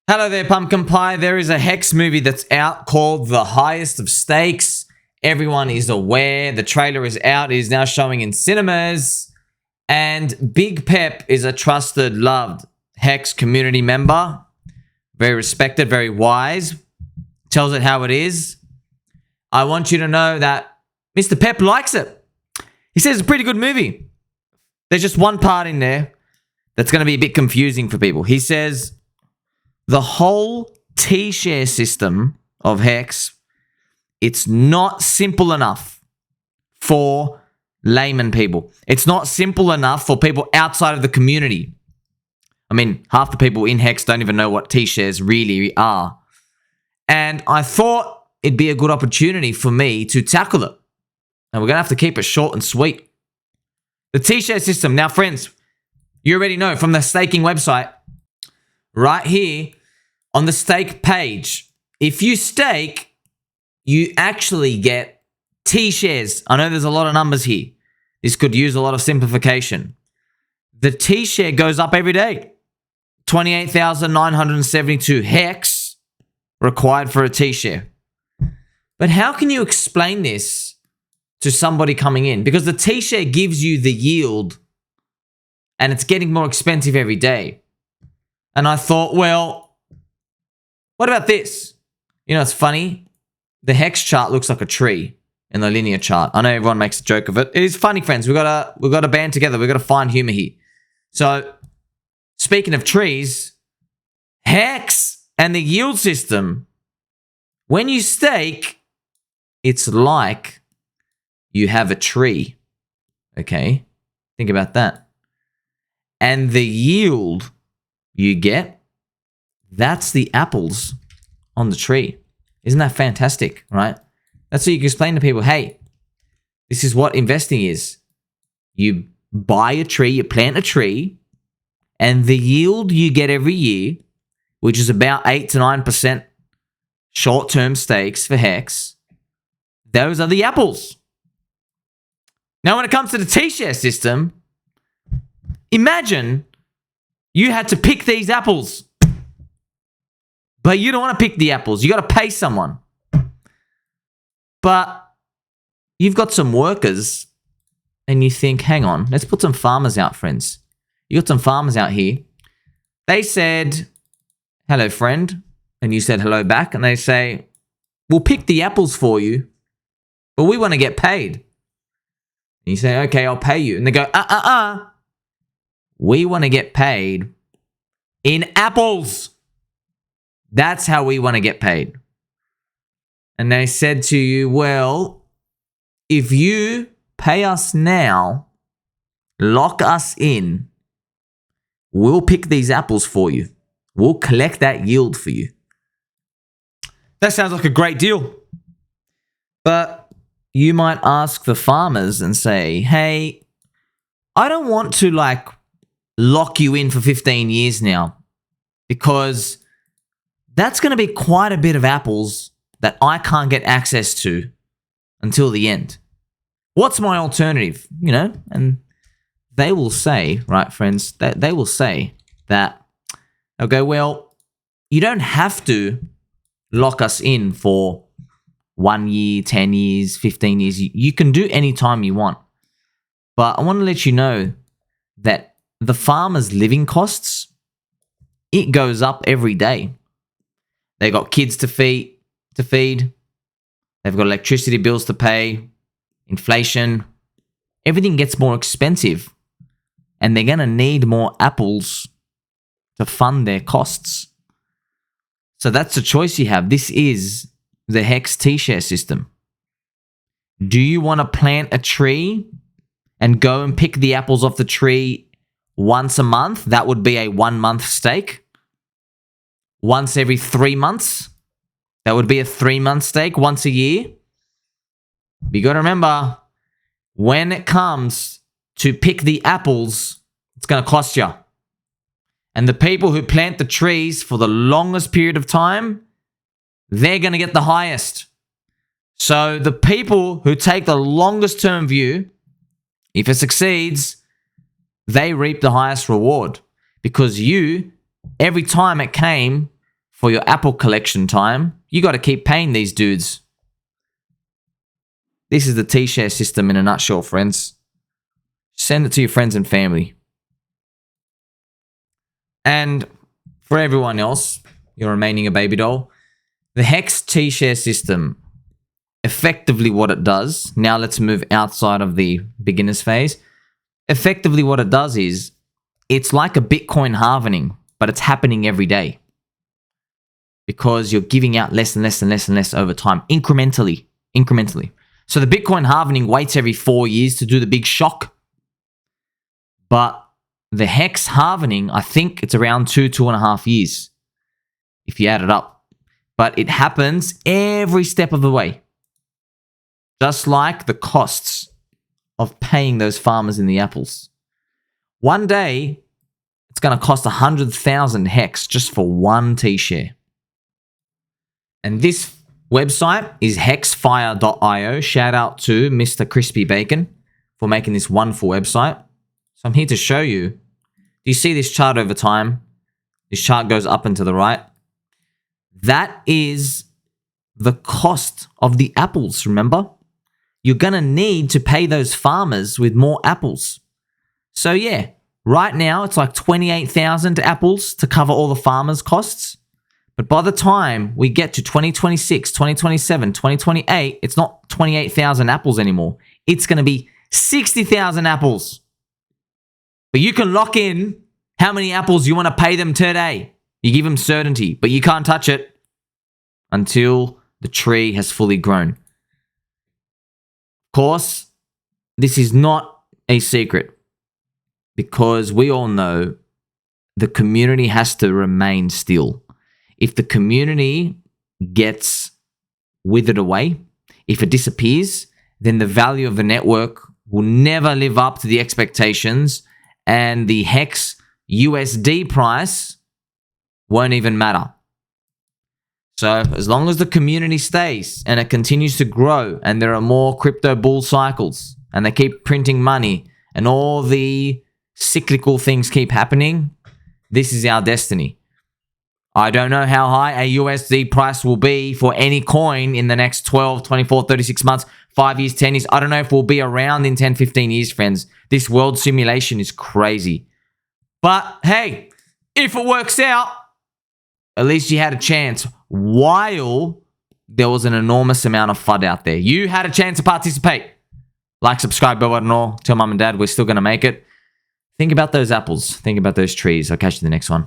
Hello there, Pumpkin Pie. There is a HEX movie that's out called The Highest of Stakes. Everyone is aware. The trailer is out. It is now showing in cinemas. And Big Pep is a trusted, loved HEX community member. Very respected, very wise. Tells it how it is. I want you to know that Mr. Pep likes it. He says it's a pretty good movie. There's just one part in there that's going to be a bit confusing for people. He says the whole T-Share system of HEX, it's not simple enough for layman people. It's not simple enough for people outside of the community. I mean, half the people in HEX don't even know what T-Shares really are. And I thought it'd be a good opportunity for me to tackle it. And we're going to have to keep it short and sweet. The T-Share system. Now, friends, you already know from the staking website, right here on the stake page, if you stake, you actually get T-Shares. I know there's a lot of numbers here. This could use a lot of simplification. The T-Share goes up every day. 28,972 HEX required for a T-Share. But how can you explain this to somebody coming in? Because the T-Share gives you the yield and it's getting more expensive every day. And I thought, well, what about this? You know, it's funny. The HEX chart looks like a tree in the linear chart. I know everyone makes a joke of it. It is funny, friends. We've got to band together. We've got to find humor here. So, speaking of trees, HEX and the yield system, when you stake, it's like you have a tree. Okay? Think about that. And the yield you get, that's the apples on the tree. Isn't that fantastic, right? That's what you can explain to people. Hey, this is what investing is. You buy a tree, you plant a tree, and the yield you get every year, which is about 8 to 9% short-term stakes for HEX, those are the apples. Now, when it comes to the T-Share system, imagine you had to pick these apples. But you don't want to pick the apples. You got to pay someone. But you've got some workers and you think, hang on, let's put some farmers out, friends. You got some farmers out here. They said, hello, friend. And you said hello back. And they say, we'll pick the apples for you, but we want to get paid. And you say, okay, I'll pay you. And they go, we want to get paid in apples. That's how we want to get paid. And they said to you, well, if you pay us now, lock us in, we'll pick these apples for you. We'll collect that yield for you. That sounds like a great deal. But you might ask the farmers and say, hey, I don't want to lock you in for 15 years now, because that's going to be quite a bit of apples that I can't get access to until the end. What's my alternative? You know, and they will say, right, friends, they will say that, they'll go, well, you don't have to lock us in for 1 year, 10 years, 15 years. You can do any time you want. But I want to let you know that the farmers' living costs, it goes up every day. They got kids to feed. They've got electricity bills to pay, inflation. Everything gets more expensive. And they're going to need more apples to fund their costs. So that's the choice you have. This is the HEX T-Share system. Do you want to plant a tree and go and pick the apples off the tree once a month? That would be a 1 month stake. Once every 3 months, that would be a 3 month stake. Once a year. But you got to remember, when it comes to pick the apples, it's going to cost you. And the people who plant the trees for the longest period of time, they're going to get the highest. So the people who take the longest term view, if it succeeds, they reap the highest reward. Because you, every time it came for your apple collection time, you got to keep paying these dudes. This is the T-Share system in a nutshell, friends. Send it to your friends and family. And for everyone else, you're remaining a baby doll, the HEX T-Share system, effectively what it does, now let's move outside of the beginners phase. Effectively what it does is, it's like a Bitcoin halvening, but it's happening every day. Because you're giving out less and less and less and less over time, incrementally. So the Bitcoin halvening waits every 4 years to do the big shock. But the HEX halvening, I think it's around 2.5 years, if you add it up. But it happens every step of the way. Just like the costs of paying those farmers in the apples. One day, it's going to cost 100,000 HEX just for one T-share. And this website is hexfire.io. Shout out to Mr. Crispy Bacon for making this wonderful website. So I'm here to show you. Do you see this chart over time? This chart goes up and to the right. That is the cost of the apples, remember? You're going to need to pay those farmers with more apples. So yeah, right now it's like 28,000 apples to cover all the farmers' costs. But by the time we get to 2026, 2027, 2028, it's not 28,000 apples anymore. It's going to be 60,000 apples. But you can lock in how many apples you want to pay them today. You give them certainty, but you can't touch it until the tree has fully grown. Of course, this is not a secret because we all know the community has to remain still. If the community gets withered away, if it disappears, then the value of the network will never live up to the expectations and the HEX USD price won't even matter. So as long as the community stays and it continues to grow and there are more crypto bull cycles and they keep printing money and all the cyclical things keep happening, this is our destiny. I don't know how high a USD price will be for any coin in the next 12, 24, 36 months, 5 years, 10 years. I don't know if we'll be around in 10, 15 years, friends. This world simulation is crazy. But hey, if it works out, at least you had a chance while there was an enormous amount of FUD out there. You had a chance to participate. Like, subscribe, bell button, all. Tell mum and dad we're still going to make it. Think about those apples. Think about those trees. I'll catch you in the next one.